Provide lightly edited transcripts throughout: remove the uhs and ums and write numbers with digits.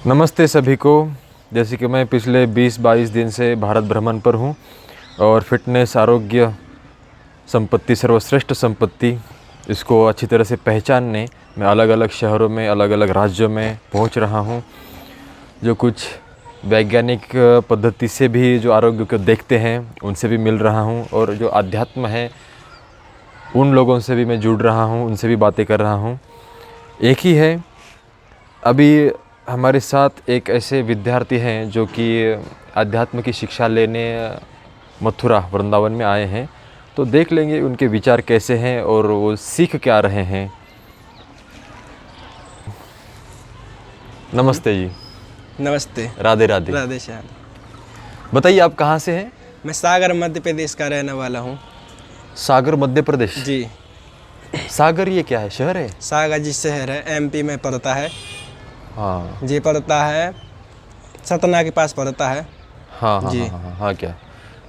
नमस्ते सभी को। जैसे कि मैं पिछले 20-22 दिन से भारत भ्रमण पर हूँ और फिटनेस, आरोग्य, संपत्ति, सर्वश्रेष्ठ संपत्ति, इसको अच्छी तरह से पहचानने मैं अलग अलग शहरों में, अलग अलग राज्यों में पहुँच रहा हूँ। जो कुछ वैज्ञानिक पद्धति से भी जो आरोग्य को देखते हैं उनसे भी मिल रहा हूँ, और जो अध्यात्म है उन लोगों से भी मैं जुड़ रहा हूँ, उनसे भी बातें कर रहा हूँ। एक ही है, अभी हमारे साथ एक ऐसे विद्यार्थी हैं जो कि अध्यात्म की शिक्षा लेने मथुरा, वृंदावन में आए हैं। तो देख लेंगे उनके विचार कैसे हैं और वो सीख क्या रहे हैं। नमस्ते जी। नमस्ते। राधे राधे। राधे श्याम। बताइए आप कहाँ से हैं? मैं सागर मध्य प्रदेश का रहने वाला हूँ। सागर मध्य प्रदेश। जी। सागर ये क्या है, शहर है? सागर जी शहर है, एमपी में पड़ता है। हाँ जी पड़ता है, सतना के पास पड़ता है। हाँ हाँ जी। हाँ हाँ हाँ। क्या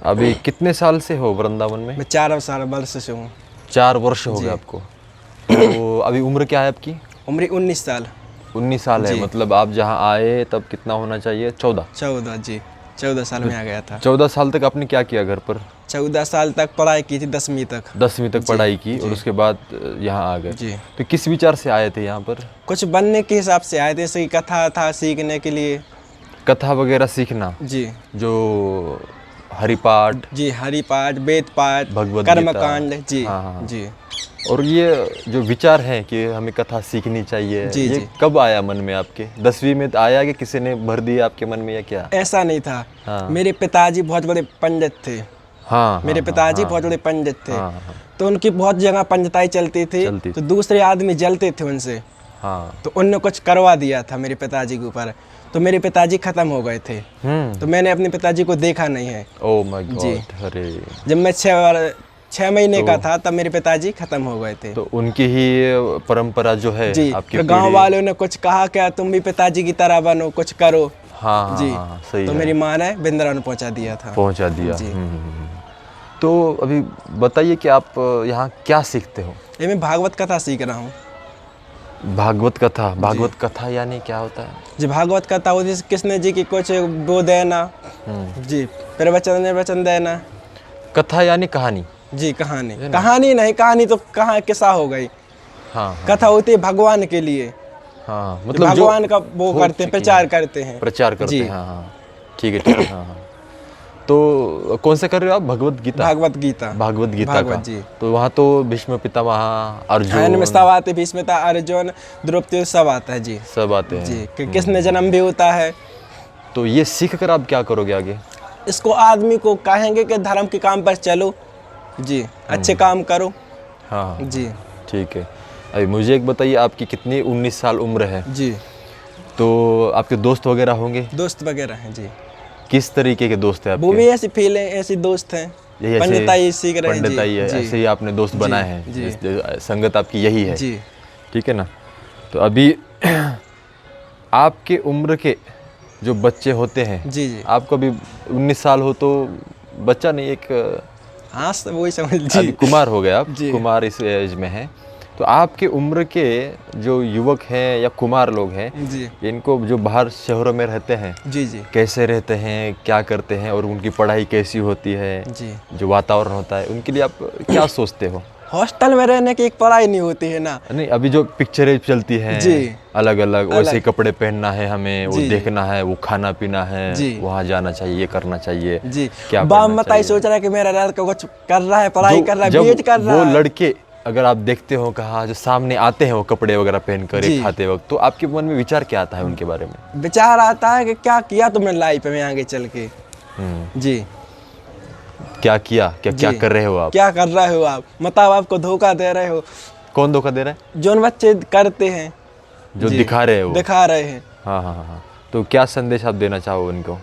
अभी कितने साल से हो वृंदावन में? मैं 4 साल वर्ष से हूँ। 4 वर्ष हो गए आपको। तो अभी उम्र क्या है आपकी? उम्र 19 साल। 19 साल है। जी। मतलब आप जहाँ आए तब कितना होना चाहिए? 14। 14 जी, 14 साल में आ गया था। 14 साल तक आपने क्या किया घर पर? 14 साल तक पढ़ाई की थी, 10वीं तक। 10वीं तक जी, पढ़ाई की और जी। उसके बाद यहाँ आ गए। जी। तो किस विचार से आए थे यहाँ पर? कुछ बनने के हिसाब से आए थे, जैसे कि कथा था सीखने के लिए। कथा वगैरह सीखना, जी। जो हरिपाठ, जी, हरिपाठ, वेद पाठ, भगवद कर्मकांड। जी। हाँ, हाँ। जी। और ये जो विचार है कि हमें कथा सीखनी चाहिए, जी, ये जी। कब आया मन में आपके? 10वीं में आया कि किसी ने भर दिया आपके मन में, या क्या? ऐसा नहीं था। हाँ। मेरे पिताजी बहुत बड़े पंडित थे। हाँ मेरे हाँ, पिताजी हाँ, बहुत बड़े पंडित थे। हाँ, हाँ, तो उनकी बहुत जगह पंडिताई चलती थी। चलती तो थी। दूसरे आदमी जलते थे उनसे, हाँ। तो उनने कुछ करवा दिया था मेरे पिताजी के ऊपर। तो मेरे पिताजी खत्म हो गए थे। तो मैंने अपने पिताजी को देखा नहीं है। Oh my ji. गॉड। अरे, जब मैं 6 महीने का था तब मेरे पिताजी खत्म हो गए थे। तो उनकी ही परंपरा जो है जी। आपकी फिर गांव पीढ़ी। वालों ने कुछ कहा, क्या तुम भी पिताजी की तरह बनो, कुछ करो। हाँ हाँ जी। हाँ, सही तो है। मेरी माँ ने वृंदावन पहुंचा दिया था। पहुंचा दिया। जी। तो अभी बताइए कि आप यहाँ क्या सीखते हो? ये मैं भागवत कथा सीख रहा हूँ। भागवत कथा। भागवत कथा यानी क्या होता है? जी, भागवत कथा होती है, कृष्ण जी की कुछ वो देना। जी, प्रवचन निर्वचन देना। कथा यानी कहानी। जी, कहानी। कहानी नहीं, कहानी तो कहाँ किस्सा हो गई। हाँ हाँ कथा होती है भगवान के लिए। हाँ। मतलब भगवान का वो हो करते हैं, चुकी प्रचार है। करते हैं। प्रचार करते जी। हैं। हाँ हाँ, ठीक है, ठीक है। हाँ हाँ। तो कौन सा कर रहे हो आप? भगवत गीता? भागवत गीता। भागवत गीता भागवत का। जी। तो वहाँ तो भीष्म पितामह, इनमें अर्जुन, सब आते, भीष्मता, अर्जुन, द्रौपदी, सब आता है। जी। सब आते हैं। जी, कि कृष्ण जन्म भी होता है। तो ये सीख कर आप क्या करोगे आगे? इसको आदमी को कहेंगे कि धर्म के काम पर चलो। जी, अच्छे काम करो। हाँ हाँ, जी। ठीक है। अभी मुझे एक बताइए, आपकी कितनी 19 साल उम्र है, जी। तो आपके दोस्त वगैरह होंगे? दोस्त वगैरह हैं। जी। किस तरीके के दोस्त हैं वो आपके? भी ऐसी फील है, ऐसी दोस्त हैं। यही ऐसे पंडिताई सीख रहे हैं। पंडिताई है, जी। ऐसे ही आपने दोस्त जी, बनाए हैं। जी। संगत आपकी यही है। जी। ठीक है ना? तो अभी आपके उम्र के जो बच्चे होते हैं, जी। जी। आपको अभी 19 साल हो तो बच्चा नहीं, एक हाँ, वही समझ। अभी जी। कुमार हो गए आप। जी। कुमार इस एज में है। तो आपके उम्र के जो युवक हैं या कुमार लोग हैं, जी। इनको जो बाहर शहरों में रहते हैं, जी। जी। कैसे रहते हैं, क्या करते हैं, और उनकी पढ़ाई कैसी होती है, जी। जो वातावरण होता है, उनके लिए आप क्या सोचते हो? हॉस्टल में रहने की एक पढ़ाई नहीं होती है ना। नहीं, अभी जो पिक्चरें चलती हैं जी। अलग अलग, वैसे कपड़े पहनना है हमें, वो जी। देखना है, वो खाना पीना है, जी। वहाँ जाना चाहिए, ये करना चाहिए। जी। क्या बाप करना मताई चाहिए? सोच रहा है कि मेरा लड़का कुछ कर रहा है, पढ़ाई कर रहा है, जब बीएड कर रहा वो है। लड़के अगर आप देखते हो कहाँ जो सामने आते हैं, वो कपड़े वगैरह पहनकर जी। ये खाते वक्त, तो आपके मन में विचार क्या आता है उनके बारे में? विचार आता है कि क्या किया तुमने लाइफ में आगे चल के। जी। क्या किया, क्या क्या जी। कर रहे हो आप? क्या कर रहे हो आप? माता बाप को धोखा दे रहे हो। कौन धोखा दे रहा है? जो बच्चे करते हैं, जो जी, दिखा रहे हो। दिखा रहे हैं। हाँ हाँ हाँ हाँ। तो क्या संदेश आप देना चाहो उनको?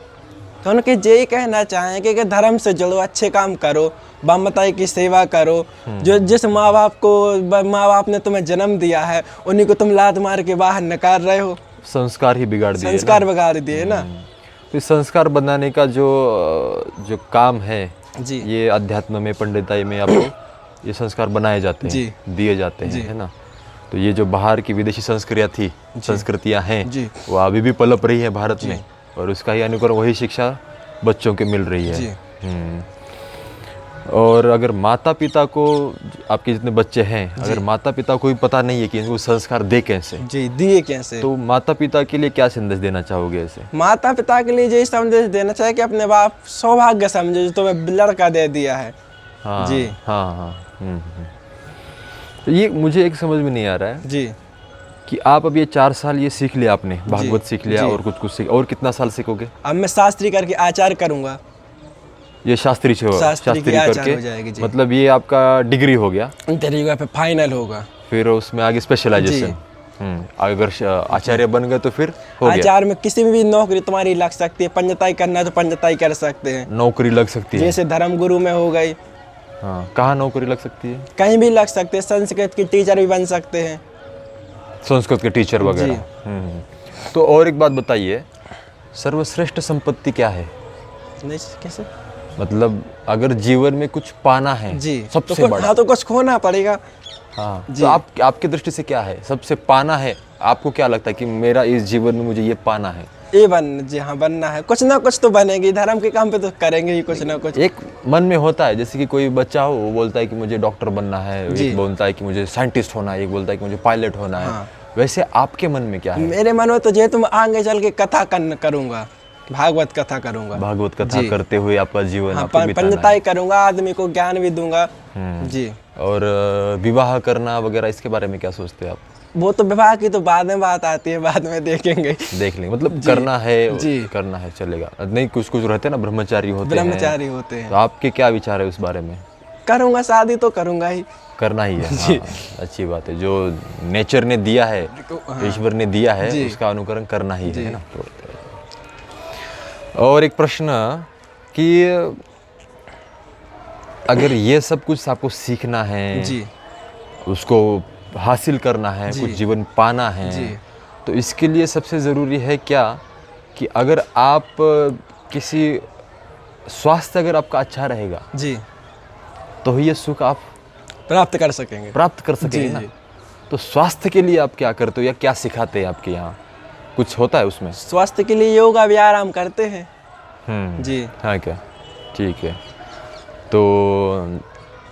तो उनके यही कहना चाहेंगे कि धर्म से जुड़ो, अच्छे काम करो, बाप माताई की सेवा करो। जो जिस माँ बाप ने तुम्हें जन्म दिया है, उन्हीं को तुम लात मार के बाहर निकाल रहे हो। संस्कार ही बिगाड़ दिए ना। संस्कार बिगाड़ दिए ना। तो इस संस्कार बनाने का जो काम है, जी। ये अध्यात्म में, पंडिताई में आपको ये संस्कार बनाए जाते हैं, जी। दिए जाते हैं, जी। है ना? तो तो ये जो बाहर की विदेशी संस्कृतियाँ हैं जी। वो अभी भी पलप रही है भारत में, और उसका ही अनुकरण वही शिक्षा बच्चों के मिल रही जी। है। और अगर माता पिता को, आपके जितने बच्चे हैं, अगर माता पिता को भी पता नहीं है कि इनको संस्कार दे कैसे, जी, दिए कैसे, तो माता पिता के लिए क्या संदेश देना चाहोगे ऐसे? माता पिता के लिए यही संदेश देना चाहिए कि अपने बाप सौभाग्य समझे जो तुम्हें लड़का दे दिया है। हाँ जी। हाँ हाँ। तो ये मुझे एक समझ में नहीं आ रहा है जी। कि आप अब ये 4 साल ये सीख लिया आपने, भागवत सीख लिया जी। और कुछ सीख, और कितना साल सीखोगे? अब मैं शास्त्री करके आचार्य करूंगा। ये शास्त्री की आचार्य हो करके जाएगी। जी। मतलब ये आपका डिग्री हो गया, इंटरव्यू पे फाइनल होगा, फिर उसमें आगे स्पेशलाइजेशन। अगर आचार्य बन गए तो फिर हो गया। आचार्य में किसी में भी नौकरी तुम्हारी लग सकती है, पंडिताई करना है तो पंडिताई कर सकते हैं, नौकरी लग सकती है। जैसे धर्म गुरु में हो गई। हाँ, कहाँ नौकरी लग सकती है? कहीं भी लग सकते हैं, संस्कृत के टीचर भी बन सकते हैं, संस्कृत के टीचर वगैरह। तो और एक बात बताइए, सर्वश्रेष्ठ संपत्ति क्या है? नहीं कैसे? मतलब अगर जीवन में कुछ पाना है जी, सबसे तो बड़ा, हाँ तो कुछ खोना पड़ेगा। हाँ, तो आपकी दृष्टि से क्या है सबसे पाना है? आपको क्या लगता है कि मेरा इस जीवन में मुझे ये पाना है? ये जी हाँ, बनना है, कुछ ना कुछ तो बनेगी, धर्म के काम पे तो करेंगे ही कुछ ना कुछ। एक मन में होता है, जैसे कि कोई बच्चा हो, वो बोलता है कि मुझे डॉक्टर बनना है, एक बोलता है कि मुझे साइंटिस्ट होना है, एक बोलता है कि मुझे पायलट होना है। वैसे आपके मन में क्या है? मेरे मन में तो ये तुम आगे चल के कथा करूंगा, भागवत कथा करूंगा, भागवत कथा करते हुए आपका जीवन हाँ, आपको बिताना पंडिताई करूंगा, आदमी को ज्ञान भी दूंगा। जी। और विवाह करना वगैरह, इसके बारे में क्या सोचते हैं आप? वो तो विवाह की तो बाद में बात आती है, बाद में देखेंगे, देख लेंगे। मतलब करना है, करना है, चलेगा नहीं। कुछ कुछ रहते हैं ना, ब्रह्मचारी होते हैं, तो आपके क्या विचार है उस बारे में? करूंगा, शादी तो करूंगा ही, करना ही है। हाँ, अच्छी बात है, जो नेचर ने दिया है, ईश्वर ने दिया है, उसका अनुकरण करना ही है ना। और एक प्रश्न कि अगर ये सब कुछ आपको सीखना है, उसको हासिल करना है, कुछ जीवन पाना है, तो इसके लिए सबसे ज़रूरी है क्या कि अगर आप किसी स्वास्थ्य अगर आपका अच्छा रहेगा जी, तो ये सुख आप प्राप्त कर सकेंगे ना। तो स्वास्थ्य के लिए आप क्या करते हो या क्या सिखाते हैं आपके यहाँ? कुछ होता है उसमें? स्वास्थ्य के लिए योगा व्यायाम करते हैं जी। हाँ क्या, ठीक है। तो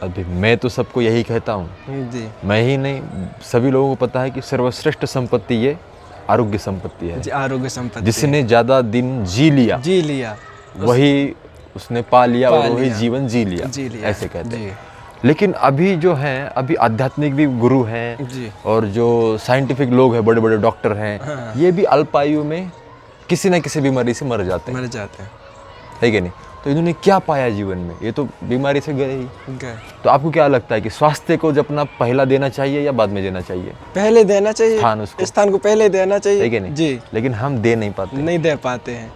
अभी मैं तो सबको यही कहता हूँ जी, मैं ही नहीं, सभी लोगों को पता है कि सर्वश्रेष्ठ संपत्ति ये आरोग्य संपत्ति है। आरोग्य संपत्ति, जिसने ज़्यादा दिन जी लिया वही उसने पा लिया और वही जीवन जी लिया, ऐसे कहते हैं। लेकिन अभी जो हैं, अभी आध्यात्मिक भी गुरु हैं और जो साइंटिफिक लोग हैं, बड़े बड़े डॉक्टर हैं, ये भी अल्पायु में किसी न किसी बीमारी से मर जाते हैं, है कि नहीं? तो इन्होंने क्या पाया जीवन में? ये तो बीमारी से गए ही। तो आपको क्या लगता है कि स्वास्थ्य को जब अपना पहला देना चाहिए या बाद में देना चाहिए? पहले देना चाहिए, स्थान को पहले देना चाहिए, है कि नहीं जी? लेकिन हम दे नहीं पाते हैं।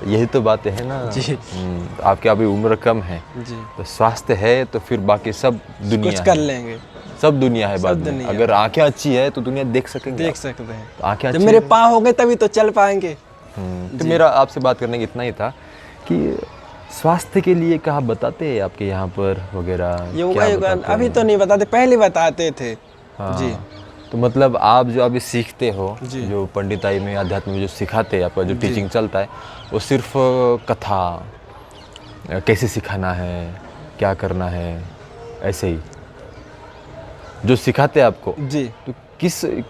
तो यही तो बातें है ना जी। तो आपकी अभी उम्र कम है जी, तो स्वास्थ्य है तो फिर बाकी सब दुनिया कुछ कर लेंगे, सब दुनिया है। बाद में अगर आंखें अच्छी है तो दुनिया देख सकते हैं। तो आंखें अच्छी, मेरे पाँव हो गए तभी तो चल पाएंगे। तो मेरा आपसे बात करने का इतना ही था कि स्वास्थ्य के लिए कहाँ बताते हैं आपके यहाँ पर वगैरह? योगा अभी तो नहीं बताते, पहले बताते थे जी। तो मतलब आप जो अभी सीखते हो, जो पंडिताई में अध्यात्म में जो सिखाते हैं, आपका जो टीचिंग चलता है, वो सिर्फ कथा, कैसे सिखाना है, क्या करना है, ऐसे ही जो सिखाते हैं आपको जी? तो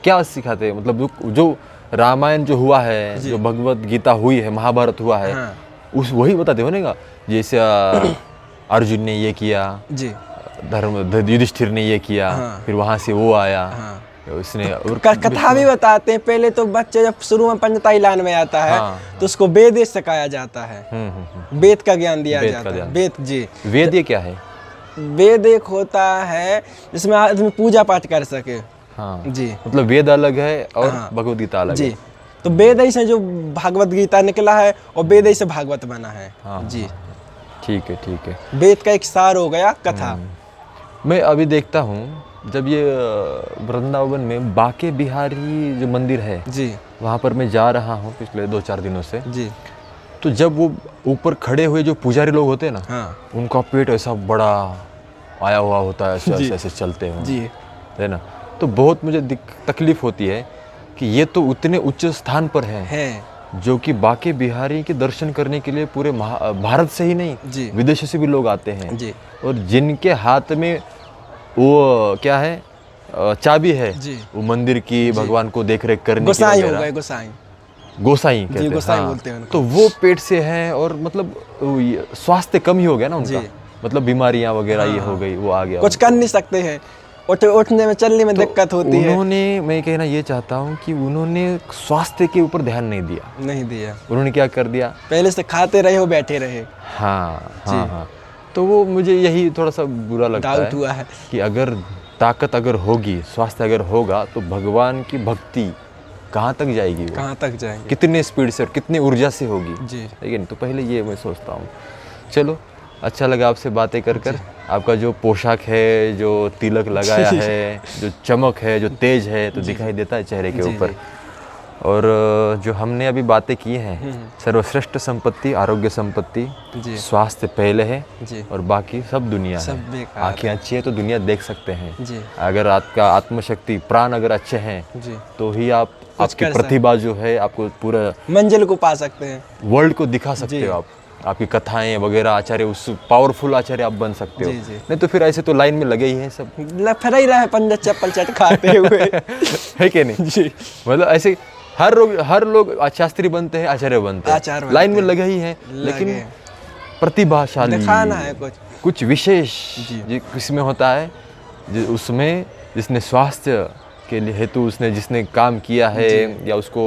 क्या सिखाते हैं? मतलब जो रामायण जो हुआ है, जो भगवत गीता हुई है, महाभारत हुआ है, उस वही बताते हो ना? जैसे अर्जुन ने ये किया जी, युधिष्ठिर ने ये किया, फिर वहाँ से वो आया, उसने और कथा भी बताते हैं। पहले तो बच्चे जब शुरू में पंडिताई लाइन में आता है तो उसको वेद सिखाया जाता है, वेद का ज्ञान दिया जाता है। वेद जी, वेद ये क्या है? वेद एक होता है जिसमें आदमी पूजा पाठ कर सके। हाँ जी, मतलब वेद अलग है और भगवत गीता अलग है। तो वेद ही से जो भागवत गीता निकला है और वेद ही से भागवत बना है जी। ठीक है। वेद का एक सार हो गया कथा। मैं अभी देखता हूँ जब ये वृंदावन में बाके बिहारी जो मंदिर है जी, वहाँ पर मैं जा रहा हूँ पिछले 2-4 दिनों से जी। तो जब वो ऊपर खड़े हुए जो पुजारी लोग होते हैं ना, उनका पेट ऐसा बड़ा आया हुआ होता है, ऐसे चलते हैं जी, है ना? तो बहुत मुझे तकलीफ होती है कि ये तो उतने उच्च स्थान पर हैं जो कि बाकी बिहारी के दर्शन करने के लिए पूरे भारत से ही जी। नहीं विदेशों से भी लोग आते हैं जी। और जिनके हाथ में वो क्या है चाबी है जी। वो मंदिर की भगवान को देख रेख करने की गोसाई हो वगैरह। गए, गोसाई गोसाई कहते हैं, गोसाई हाँ। बोलते हैं उनको। तो वो पेट से हैं और मतलब स्वास्थ्य कम ही हो गया ना उनका, जी। मतलब बीमारियां वगैरह ये हो गई, वो आ गया कुछ कर नहीं सकते हैं, उठने में चलने में दिक्कत होती है। उन्होंने, मैं कहना ये चाहता हूँ कि उन्होंने स्वास्थ्य के ऊपर ध्यान नहीं दिया। नहीं दिया, उन्होंने क्या कर दिया, पहले से खाते रहे हो, बैठे रहे। हाँ हाँ हाँ। तो वो मुझे यही थोड़ा सा बुरा लगता डाउट हुआ है कि अगर ताकत अगर होगी, स्वास्थ्य अगर होगा तो भगवान की भक्ति कहाँ तक जाएगी, वो कहाँ तक जाएंगे, कितने स्पीड से और कितनी ऊर्जा से होगी। जी। लेकिन तो पहले ये मैं सोचता हूँ। चलो, अच्छा लगा आपसे बातें कर। आपका जो पोशाक है, जो तिलक लगाया है, जो चमक है, जो तेज है, तो दिखाई देता है चेहरे के ऊपर। और जो हमने अभी बातें की हैं, सर्वश्रेष्ठ संपत्ति आरोग्य संपत्ति, स्वास्थ्य पहले है जी। और बाकी सब दुनिया सब है। बेकार। आँखें अच्छी है तो दुनिया देख सकते हैं जी। अगर आपका आत्मशक्ति प्राण अगर अच्छे हैं जी। तो ही आप आपकी प्रतिभा जो है आपको पूरा मंजिल को पा सकते हैं, वर्ल्ड को दिखा सकते हो। आपकी कथाएं वगैरह आचार्य, उस पावरफुल आचार्य आप बन सकते हो। जी। नहीं तो फिर ऐसे तो लाइन में लगे ही हैं सब, फिर ही रहे पंडित चप्पल चट खाते हुए है कि नहीं जी। मतलब ऐसे हर लोग शास्त्री बनते हैं, आचार्य बनते हैं, लाइन में लगे ही हैं, लेकिन प्रतिभाशाली दिखाना है कुछ विशेष किसमें होता है, उसमें जिसने स्वास्थ्य के लिए हेतु उसने जिसने काम किया है या उसको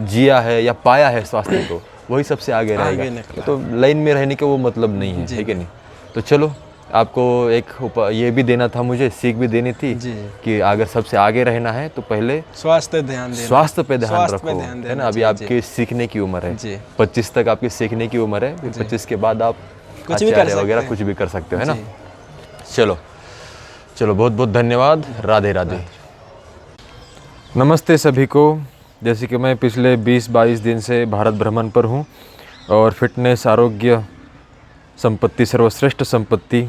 जिया है या पाया है स्वास्थ्य को, वही सबसे आगे रहेगा। तो लाइन में रहने का वो मतलब नहीं है कि नहीं। तो चलो, आपको एक ये भी देना था, मुझे सीख भी देनी थी कि अगर सबसे आगे रहना है तो पहले स्वास्थ्य पे ध्यान रखो, है ना। अभी आपकी सीखने की उम्र है, 25 तक आपकी सीखने की उम्र है, 25 के बाद आप आचार्य वगैरह कुछ भी कर सकते हो, है ना। चलो बहुत बहुत धन्यवाद। राधे राधे। नमस्ते सभी को। जैसे कि मैं पिछले 20-22 दिन से भारत भ्रमण पर हूँ और फिटनेस आरोग्य संपत्ति सर्वश्रेष्ठ संपत्ति,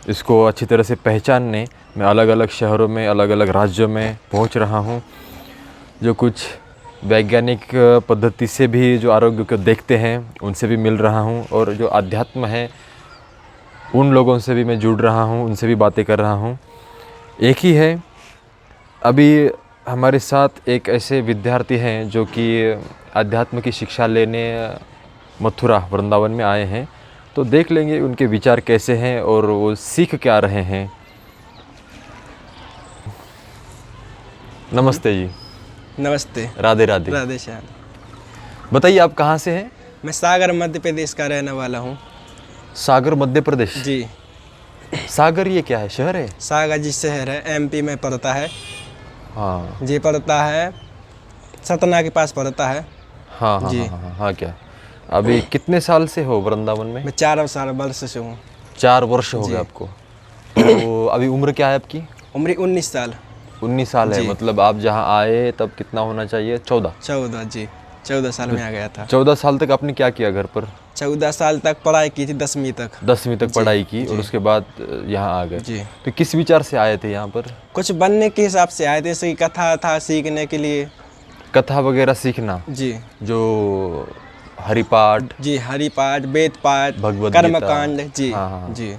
इसको अच्छी तरह से पहचानने मैं अलग अलग शहरों में, अलग अलग राज्यों में पहुँच रहा हूँ। जो कुछ वैज्ञानिक पद्धति से भी जो आरोग्य को देखते हैं उनसे भी मिल रहा हूँ, और जो अध्यात्म है उन लोगों से भी मैं जुड़ रहा हूँ, उनसे भी बातें कर रहा हूँ। एक ही है, अभी हमारे साथ एक ऐसे विद्यार्थी हैं जो कि अध्यात्म की शिक्षा लेने मथुरा वृंदावन में आए हैं। तो देख लेंगे उनके विचार कैसे हैं और वो सीख क्या रहे हैं। नमस्ते जी। नमस्ते। राधे राधे। राधे श्याम। बताइए आप कहाँ से हैं? मैं सागर मध्य प्रदेश का रहने वाला हूँ। सागर मध्य प्रदेश जी। सागर ये क्या है, शहर है? सागर जी शहर है, एमपी में पड़ता है। हाँ जी, पड़ता है सतना के पास पड़ता है। हाँ जी। हाँ क्या अभी कितने साल से हो वृंदावन में? मैं 4 वर्ष से हूँ। 4 वर्ष हो गए आपको। तो अभी उम्र क्या है आपकी? उम्र 19 साल। 19 साल है, मतलब आप जहाँ आए तब कितना होना चाहिए? 14 जी, 14 साल में आ गया था। 14 साल तक आपने क्या किया घर पर? 14 साल तक पढ़ाई की थी, 10वीं तक। 10वीं तक पढ़ाई की और उसके बाद यहाँ आ गए जी। तो किस विचार से आए थे यहाँ पर? कुछ बनने के हिसाब से आए थे, जैसे कथा था सीखने के लिए। कथा वगैरह सीखना जी। जो हरिपाठ जी, हरिपाठ, वेद पाठ, भगवद कर्मकांड। जी। हाँ। जी।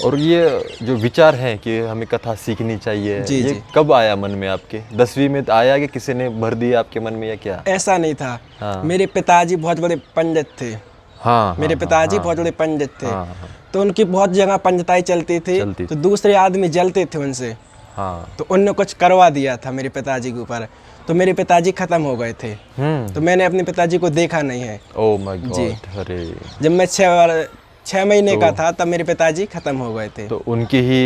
और ये जो विचार है कि हमें कथा सीखनी चाहिए, ये कब आया मन में आपके? 10वीं में आया कि किसी ने भर दिया आपके मन में या क्या? ऐसा नहीं था। मेरे पिताजी बहुत बड़े पंडित थे। मेरे पिताजी बहुत बड़े पंडित थे। तो उनकी बहुत जगह पंडिताई चलती थी। तो दूसरे आदमी जलते थे उनसे। तो उनने कुछ करवा दिया था मेरे पिताजी के ऊपर, तो मेरे पिताजी खत्म हो गए थे। तो मैंने अपने पिताजी को देखा नहीं है। Oh my God. अरे जब मैं 6 महीने का था तब मेरे पिताजी खत्म हो गए थे। तो उनकी ही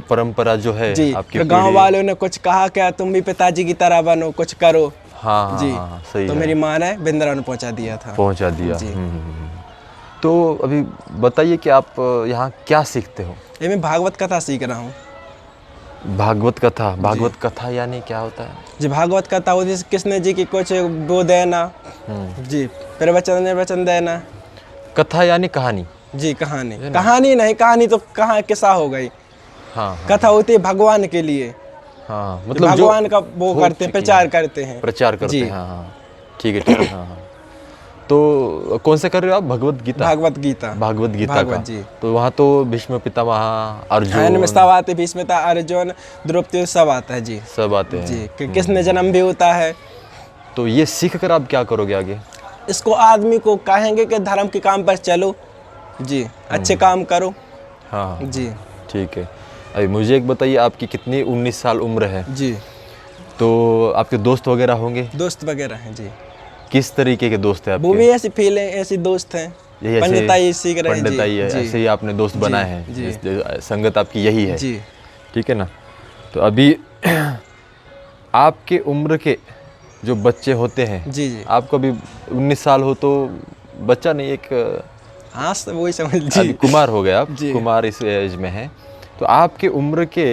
परंपरा जो है जी, आपकी गांव वालों ने कुछ कहा क्या तुम भी पिताजी की तरह बनो, कुछ करो। जी। सही तो मेरी माँ ने वृंदावन पहुंचा दिया था। तो अभी बताइए कि आप यहाँ क्या सीखते हो? ये मैं भागवत कथा सीख रहा हूँ। भागवत कथा यानी क्या होता है? जी, भागवत कथा होती है कृष्ण जी की कुछ वो देना। जी, प्रवचन देना। कथा यानी कहानी? जी, कहानी नहीं, कहानी तो कहाँ किस्सा हो गई। हाँ। कथा होती है भगवान के लिए। हाँ, मतलब भगवान का वो हो करते हैं, चुकी प्रचार है। करते हैं। प्रचार करते जी। हैं, हाँ हाँ, ठीक है, ठीक है, हाँ हाँ। तो कौन से कर रहे हो आप, भगवत गीता? भागवत गीता। भागवत गीता भागवत का। जी। तो वहाँ तो भीष्म पितामह, हाँ, इनमें अर्जुन सब आते, भीष्मता, अर्जुन, द्रौपदी, सब आता है जी। सब आते जी, हैं। कि किसने जन्म भी होता है। तो ये सीख कर आप क्या करोगे आगे? इसको आदमी को कहेंगे कि धर्म के काम पर चलो जी, अच्छे काम करो हाँ हाँ, जी। ठीक है। अभी मुझे एक बताइए, आपकी कितनी 19 साल उम्र है, जी, तो आपके दोस्त वगैरह होंगे? दोस्त वगैरह हैं जी। किस तरीके के दोस्त हैं वो आपके? भी ऐसी फील है, ऐसी दोस्त हैं। यही ऐसे पंडिताई सीख रहे हैं जी। पंडिताई है, जी ऐसे ही आपने दोस्त जी, बनाए हैं, जी संगत आपकी यही है, जी ठीक है ना? तो अभी आपके उम्र के जो बच्चे होते हैं, जी जी। आपको अभी 19 साल हो तो बच्चा नहीं, एक हाँ, सब वही समझ अभी जी। कुमार हो गए आप, जी। कुमार इस एज में हैं। तो आपके उम्र के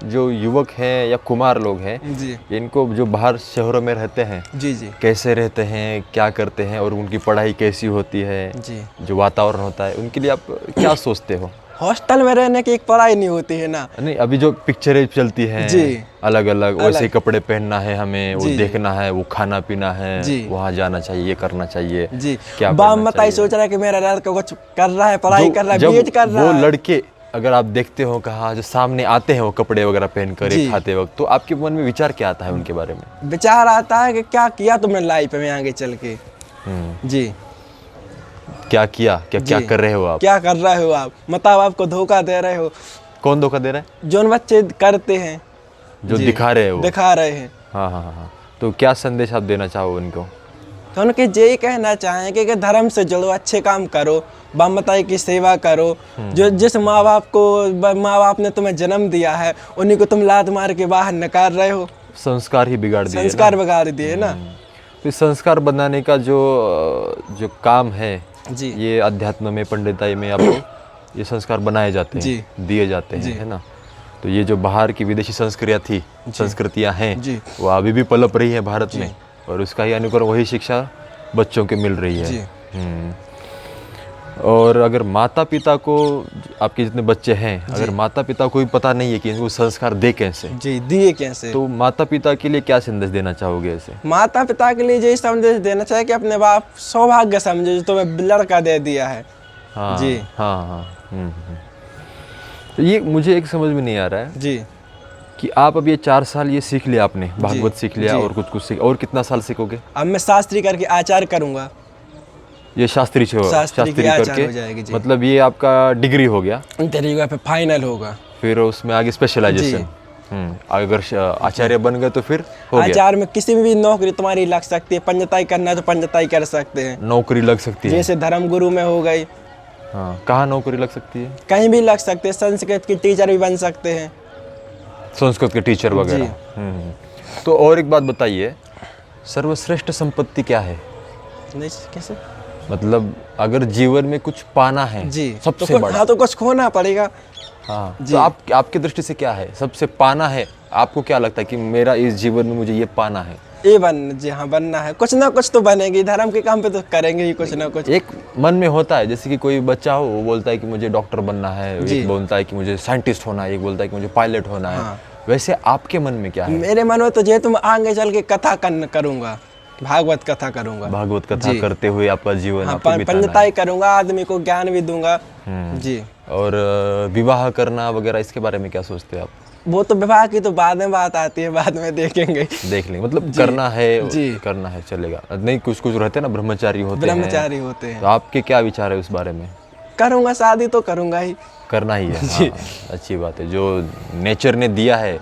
जो युवक हैं या कुमार लोग हैं, जी इनको जो बाहर शहरों में रहते हैं, जी जी कैसे रहते हैं, क्या करते हैं, और उनकी पढ़ाई कैसी होती है, जी। जो वातावरण होता है, उनके लिए आप क्या सोचते हो? हॉस्टल में रहने की एक पढ़ाई नहीं होती है ना। नहीं, अभी जो पिक्चरें चलती हैं जी। अलग अलग, वैसे अलग। कपड़े पहनना है हमें, वो जी। देखना है, वो खाना पीना है, जी। वहाँ जाना चाहिए, ये करना चाहिए, जी, क्या बाप करना मताई चाहिए? सोच रहा है कि मेरा लड़का कुछ कर रहा है, पढ़ाई कर रहा है, जब बीएड कर रहा वो है। लड़के अगर आप देखते हो कहाँ जो सामने आते हैं वो कपड़े वगैरह पहनकर जी। ये खाते वक्त, तो आपके मन में विचार क्या आता है उनके बारे में? विचार आता है कि क्या किया तुमने लाइफ में आगे चल के। जी। क्या किया, क्या क्या जी। कर रहे हो आप? क्या कर रहे हो आप, माता बाप को धोखा दे रहे हो। कौन धोखा दे रहा है? जो बच्चे करते हैं, जो जी, दिखा रहे हो? दिखा रहे हैं। हाँ हाँ हाँ हाँ। तो क्या संदेश आप देना चाहो उनको? तो उनके यही कहना चाहेंगे कि धर्म से जुड़ो, अच्छे काम करो, बाप माताई की सेवा करो। जो जिस माँ बाप ने तुम्हें जन्म दिया है, उन्हीं को तुम लात मार के बाहर निकाल रहे हो। संस्कार ही बिगाड़ दिए ना। संस्कार बिगाड़ दिए ना। तो इस संस्कार बनाने का जो जो काम है, जी ये अध्यात्म में, पंडिताई में आपको ये संस्कार बनाए जाते जी। हैं, दिए जाते जी। हैं, है ना? तो ये जो बाहर की विदेशी संस्कृतियाँ हैं, जी। वो अभी भी पलप रही है भारत में, और उसका ही अनुकरण, वही शिक्षा बच्चों को मिल रही जी। है। और अगर माता पिता को, आपके जितने बच्चे हैं, अगर माता पिता को भी पता नहीं है कि इनको संस्कार दे कैसे, जी, दिए कैसे, तो माता पिता के लिए क्या संदेश देना चाहोगे ऐसे? माता पिता के लिए यही संदेश देना चाहिए कि अपने बाप सौभाग्य समझो जो तुम्हें लड़का दे दिया है। हाँ जी। हाँ हाँ। तो ये मुझे एक समझ में नहीं आ रहा है जी। कि आप अब ये 4 साल ये सीख लिया आपने, भागवत सीख लिया, जी। और कुछ सीख, और कितना साल सीखोगे? अब मैं शास्त्री करके आचार्य करूंगा। ये शास्त्री शास्त्री की आचार्य करके हो जाएगी जी। मतलब ये आपका डिग्री हो गया, तरीका पे फाइनल होगा। फिर उसमें आगे स्पेशलाइजेशन। अगर आचार्य बन गए तो फिर हो गया। आचार्य में किसी भी नौकरी तुम्हारी लग सकती है, पंडिताई करना है तो पंडिताई कर सकते हैं, नौकरी लग सकती है। जैसे धर्म गुरु में हो गई। हाँ, कहाँ नौकरी लग सकती है? कहीं भी लग सकते हैं, संस्कृत के टीचर भी बन सकते हैं। संस्कृत के टीचर वगैरह। तो और एक बात बताइए, सर्वश्रेष्ठ संपत्ति क्या है? नहीं कैसे? मतलब अगर जीवन में कुछ पाना है जी, सबसे तो बड़ा, हाँ, तो कुछ खोना पड़ेगा। हाँ, जी। तो आपकी दृष्टि से क्या है सबसे पाना है? आपको क्या लगता है कि मेरा इस जीवन में मुझे ये पाना है? ये जी हाँ, बनना है, कुछ ना कुछ तो बनेगी, धर्म के काम पे तो करेंगे ही कुछ ना कुछ। एक मन में होता है, जैसे कि कोई बच्चा हो, वो बोलता है कि मुझे डॉक्टर बनना है, जी। एक बोलता है कि मुझे साइंटिस्ट होना है, एक बोलता है कि मुझे पायलट होना है। हाँ। वैसे आपके मन में क्या है? मेरे मन में तो ये तुम आगे चल के कथा करूंगा, भागवत कथा करूंगा। भागवत कथा जी। करते हुए आपका जीवन हाँ, आपको बिताना है। पंडिताई करूंगा, आदमी को ज्ञान भी दूंगा। जी। और विवाह करना वगैरह, इसके बारे में क्या सोचते हैं आप? वो तो विवाह की तो बाद में बात आती है, बाद में देखेंगे। देख लेंगे, मतलब करना है, जी। करना है, चलेगा नहीं। कुछ कुछ रहते हैं ना, ब्रह्मचारी होते हैं। ब्रह्मचारी होते हैं। तो आपके क्या विचार है उस बारे में? करूंगा, शादी तो करूंगा ही। करना ही है। हाँ, अच्छी बात है। जो नेचर ने दिया है,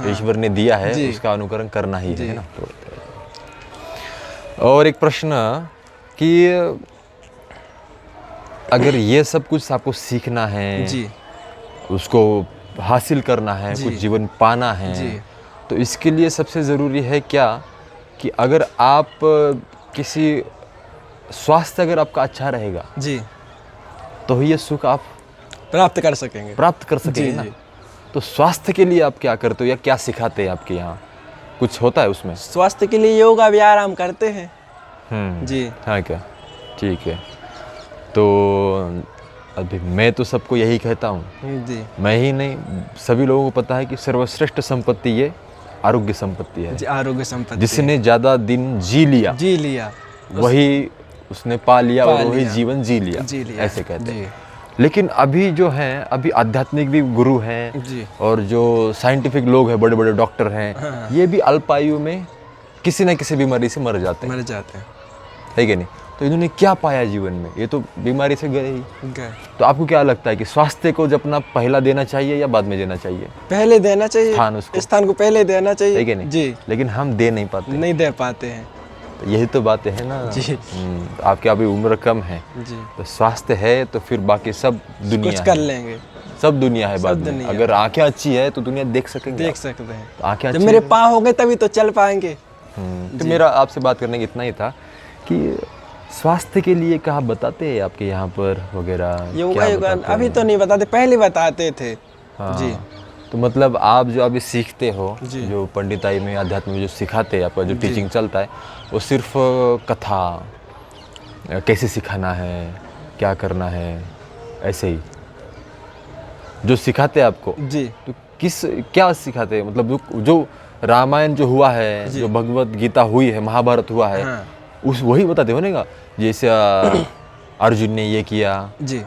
ईश्वर ने दिया है, उसका अनुकरण करना ही है ना। तो और एक प्रश्न कि अगर ये सब कुछ आपको सीखना है, जी। उसको हासिल करना है, कुछ जीवन पाना है, जी। तो इसके लिए सबसे ज़रूरी है क्या कि अगर आप किसी स्वास्थ्य अगर आपका अच्छा रहेगा, जी, तो ये सुख आप प्राप्त कर सकेंगे। प्राप्त कर सकेंगे ना। तो स्वास्थ्य के लिए आप क्या करते हो या क्या सिखाते हैं आपके यहाँ? कुछ होता है उसमें? स्वास्थ्य के लिए योगा व्यायाम करते हैं। जी। हाँ क्या, ठीक है। तो अभी मैं तो सबको यही कहता हूँ, जी। मैं ही नहीं, सभी लोगों को पता है कि सर्वश्रेष्ठ संपत्ति ये आरोग्य संपत्ति है। जी, आरोग्य संपत्ति जिसने ज़्यादा दिन जी लिया जी लिया, वही उसने पा लिया पा और वही लिया। जीवन जी लिया, जी लिया, ऐसे कहते हैं। जी। लेकिन अभी जो हैं, अभी आध्यात्मिक भी गुरु हैं जी। और जो साइंटिफिक लोग हैं, बड़े बड़े डॉक्टर हैं, हाँ। ये भी अल्पायु में किसी न किसी बीमारी से मर जाते हैं, मर जाते हैं। है कि नहीं? तो इन्होंने क्या पाया जीवन में? ये तो बीमारी से गए ही। गए। तो आपको क्या लगता है कि स्वास्थ्य को जब अपना पहला देना चाहिए या बाद में देना चाहिए? पहले देना चाहिए, स्थान उसको, स्थान को पहले देना चाहिए, है कि नहीं? जी। लेकिन हम दे नहीं पाते, नहीं दे पाते हैं। तो यही तो बातें है ना। जी। तो आपकी अभी उम्र कम है, जी, तो स्वास्थ्य है तो फिर बाकी सब दुनिया कुछ कर है। लेंगे, सब दुनिया है बाद में। दुनिया। अगर आंखें अच्छी है तो दुनिया देख सकेंगे देख आप। सकते हैं। तो आंखें जब अच्छी मेरे है। पाँव हो गए तभी तो चल पाएंगे। तो मेरा आपसे बात करने का इतना ही था कि स्वास्थ्य के लिए कहाँ बताते हैं आपके यहाँ पर वगैरह? योगा क्या योगा बताते अभी हैं? तो नहीं बताते, पहले बताते थे। हाँ। जी। तो मतलब आप जो अभी सीखते हो, जी। जो पंडिताई में, अध्यात्म में जो सिखाते हैं, आपका जो जी। टीचिंग चलता है, वो सिर्फ कथा, कैसे सिखाना है, क्या करना है, ऐसे ही जो सिखाते हैं आपको? जी। तो किस क्या सिखाते हैं? मतलब जो रामायण जो हुआ है, जी। जो भगवत गीता हुई है, महाभारत हुआ है, हाँ। उस वही बताते हो ना? जैसे अर्जुन ने ये किया, जी।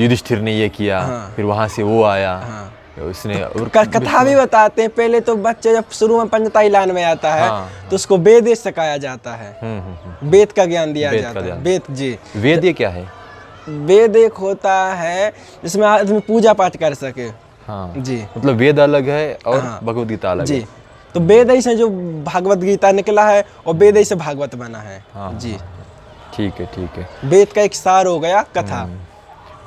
युधिष्ठिर ने ये किया, हाँ। फिर वहाँ से वो आया, हाँ। उसने और कथा भी बताते हैं। पहले तो बच्चे जब शुरू में पंचताई लान में आता है, हाँ, तो उसको वेद सिखाया जाता है, वेद का ज्ञान दिया वेद का जाता है। ज्ञान। वेद, जी। वेद ये क्या है? वेद एक होता है जिसमें आदमी पूजा पाठ कर सके। हाँ, जी। मतलब वेद अलग है और हाँ। भगवत गीता अलग जी। है। तो वेद से जो भागवत गीता निकला है और वेद से भागवत बना है। हाँ, जी। ठीक है, ठीक है। वेद का एक सार हो गया कथा।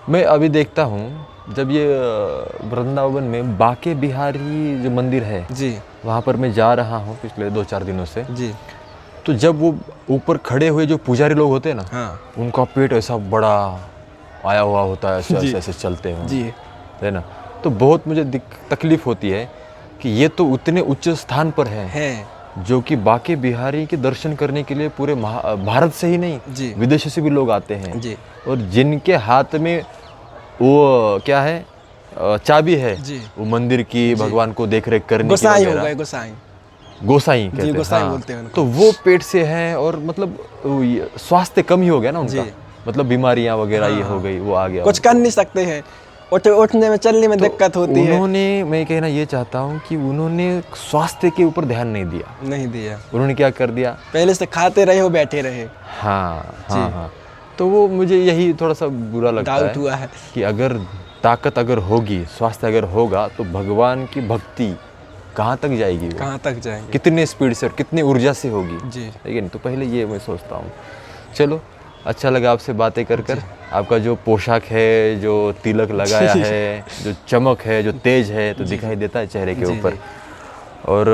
मैं अभी देखता हूँ जब ये वृंदावन में बाके बिहारी जो मंदिर है, जी। वहाँ पर मैं जा रहा हूँ पिछले 2-4 दिनों से। जी। तो जब वो ऊपर खड़े हुए जो पुजारी लोग होते हैं ना, हाँ। उनका पेट ऐसा बड़ा आया हुआ होता है, ऐसे जी। ऐसे ऐसे चलते हैं, जी। है ना? तो बहुत मुझे तकलीफ होती है कि ये तो उतने उच्च स्थान पर है, जो कि बाके बिहारी के दर्शन करने के लिए पूरे भारत से ही नहीं, जी। विदेशों से भी लोग आते हैं। जी। और जिनके हाथ में वो क्या है, चाबी है, जी। वो मंदिर की, भगवान को देख रेख करने की गोसाई हो वगैरह। गए, गोसाई। गोसाई कहते हैं, गोसाई हाँ। बोलते हैं उनको। तो वो पेट से हैं और मतलब स्वास्थ्य कम ही हो गया ना उनका, जी। मतलब बीमारियां वगैरह ये हो गई, वो आ गया। कुछ कर नहीं सकते हैं, उठने में चलने में दिक्कत होती है। उन्होंने, मैं कहना ये चाहता हूँ कि उन्होंने स्वास्थ्य के ऊपर ध्यान नहीं दिया। नहीं दिया। उन्होंने क्या कर दिया, पहले से खाते रहे हो, बैठे रहे। हाँ हाँ हाँ। तो वो मुझे यही थोड़ा सा बुरा लगता डाउट हुआ है कि अगर ताकत अगर होगी, स्वास्थ्य अगर होगा, तो भगवान की भक्ति कहाँ तक जाएगी, वो कहाँ तक जाएंगे, कितने स्पीड से और कितनी ऊर्जा से होगी। जी। लेकिन तो पहले ये मैं सोचता हूँ। चलो, अच्छा लगा आपसे बातें कर। आपका जो पोशाक है, जो तिलक लगाया है, जो चमक है, जो तेज है, तो दिखाई देता है चेहरे के ऊपर। और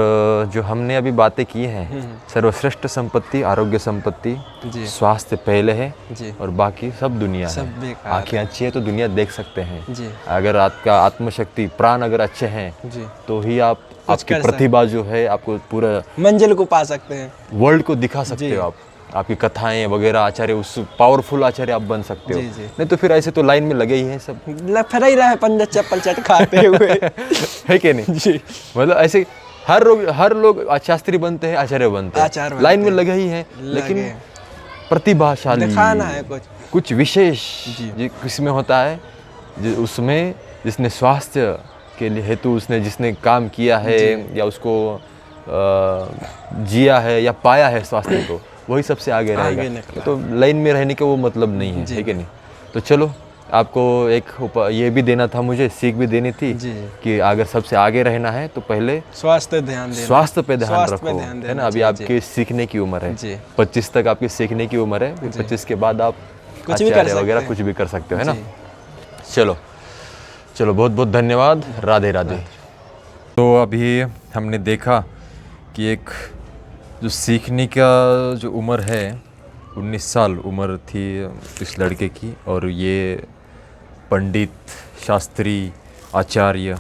जो हमने अभी बातें की हैं, सर्वश्रेष्ठ संपत्ति आरोग्य संपत्ति, जी। स्वास्थ्य पहले है जी। और बाकी सब दुनिया सब है। बेकार आंखें अच्छी है तो दुनिया देख सकते हैं। जी। अगर आपका आत्मशक्ति, प्राण अगर अच्छे हैं, जी। तो ही आप आपकी कर प्रतिभा जो है, आपको पूरा मंजिल को पा सकते हैं, वर्ल्ड को दिखा सकते हो आप। आपकी कथाएं वगैरह, आचार्य, उस पावरफुल आचार्य आप बन सकते हो। जी, जी। नहीं तो फिर ऐसे तो लाइन में लगे ही हैं सब, फिर ही रहे पंजा चप्पल चट खाते हुए। है कि नहीं? जी। मतलब ऐसे हर लोग शास्त्री बनते हैं, आचार्य बनते हैं, लाइन में लगे ही हैं, लेकिन प्रतिभाशाली दिखाना है कुछ विशेष किसमें होता है, उसमें जिसने स्वास्थ्य के लिए हेतु उसने जिसने काम किया है या उसको जिया है या पाया है स्वास्थ्य को, वही सबसे आगे रहेगा। तो लाइन में रहने का वो मतलब नहीं है कि नहीं? तो चलो, आपको एक ये भी देना था, मुझे सीख भी देनी थी कि अगर सबसे आगे रहना है तो पहले स्वास्थ्य पे ध्यान रखो, है ना? अभी आपकी सीखने की उम्र है, 25 तक आपकी सीखने की उम्र है, 25 के बाद आप आचार्य वगैरह कुछ भी कर सकते हो, है ना? चलो, बहुत बहुत धन्यवाद। राधे राधे। तो अभी हमने देखा कि एक जो सीखने का जो उम्र है, 19 साल उम्र थी इस लड़के की, और ये पंडित, शास्त्री, आचार्य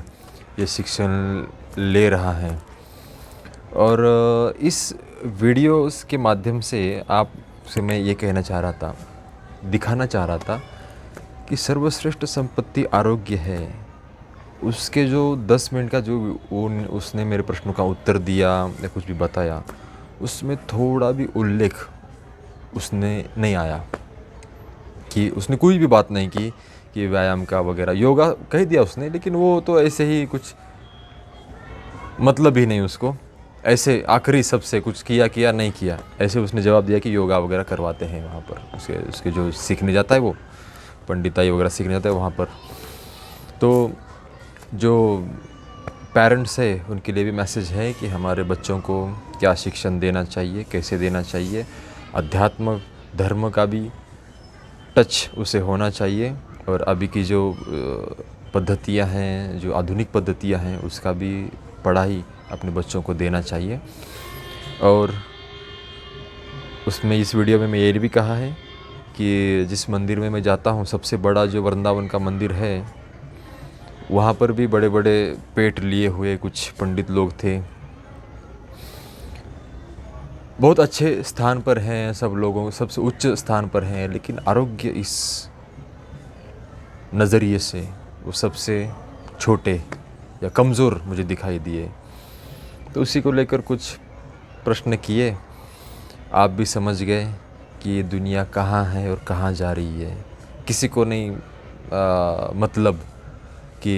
ये शिक्षण ले रहा है। और इस वीडियोस के माध्यम से आपसे मैं ये कहना चाह रहा था, दिखाना चाह रहा था कि सर्वश्रेष्ठ संपत्ति आरोग्य है, उसके जो 10 मिनट का जो उसने मेरे प्रश्नों का उत्तर दिया या कुछ भी बताया, उसमें थोड़ा भी उल्लेख उसने नहीं आया कि उसने कोई भी बात नहीं की कि व्यायाम का वगैरह, योगा कह दिया उसने, लेकिन वो तो ऐसे ही कुछ मतलब ही नहीं उसको, ऐसे आखिरी सबसे कुछ किया नहीं किया, ऐसे उसने जवाब दिया कि योगा वगैरह करवाते हैं वहाँ पर, उसके जो सीखने जाता है वो पंडिताई वगैरह सीखने जाता है वहाँ पर। तो जो पेरेंट्स है उनके लिए भी मैसेज है कि हमारे बच्चों को क्या शिक्षण देना चाहिए, कैसे देना चाहिए, अध्यात्म धर्म का भी टच उसे होना चाहिए, और अभी की जो पद्धतियाँ हैं, जो आधुनिक पद्धतियाँ हैं, उसका भी पढ़ाई अपने बच्चों को देना चाहिए। और उसमें इस वीडियो में मैं ये भी कहा है कि जिस मंदिर में मैं जाता हूँ, सबसे बड़ा जो वृंदावन का मंदिर है, वहाँ पर भी बड़े बड़े पेट लिए हुए कुछ पंडित लोग थे, बहुत अच्छे स्थान पर हैं, सब लोगों सबसे उच्च स्थान पर हैं, लेकिन आरोग्य इस नज़रिए से वो सबसे छोटे या कमज़ोर मुझे दिखाई दिए। तो उसी को लेकर कुछ प्रश्न किए, आप भी समझ गए कि ये दुनिया कहाँ है और कहाँ जा रही है। किसी को नहीं मतलब कि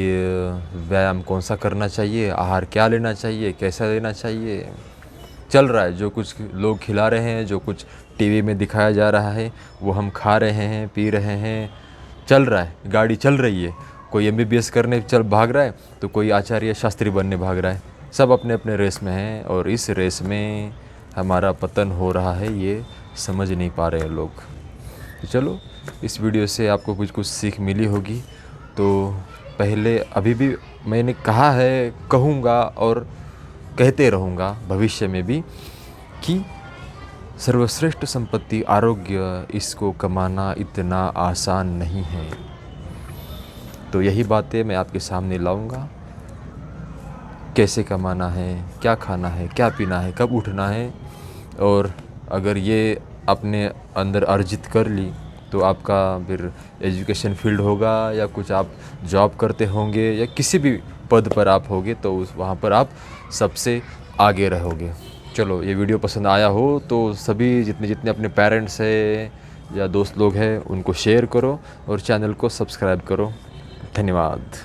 व्यायाम कौन सा करना चाहिए, आहार क्या लेना चाहिए, कैसा लेना चाहिए। चल रहा है, जो कुछ लोग खिला रहे हैं, जो कुछ टीवी में दिखाया जा रहा है, वो हम खा रहे हैं, पी रहे हैं, चल रहा है, गाड़ी चल रही है। कोई MBBS करने भाग रहा है, तो कोई आचार्य शास्त्री बनने भाग रहा है। सब अपने अपने रेस में हैं, और इस रेस में हमारा पतन हो रहा है, ये समझ नहीं पा रहे हैं लोग। तो चलो, इस वीडियो से आपको कुछ सीख मिली होगी। तो पहले अभी भी मैंने कहा है, कहूँगा और कहते रहूँगा भविष्य में भी कि सर्वश्रेष्ठ संपत्ति आरोग्य, इसको कमाना इतना आसान नहीं है। तो यही बातें मैं आपके सामने लाऊंगा, कैसे कमाना है, क्या खाना है, क्या पीना है, कब उठना है। और अगर ये आपने अंदर अर्जित कर ली, तो आपका फिर एजुकेशन फील्ड होगा, या कुछ आप जॉब करते होंगे, या किसी भी पद पर आप होगे, तो वहाँ पर आप सबसे आगे रहोगे। चलो, ये वीडियो पसंद आया हो तो सभी जितने अपने पेरेंट्स हैं या दोस्त लोग हैं, उनको शेयर करो और चैनल को सब्सक्राइब करो। धन्यवाद।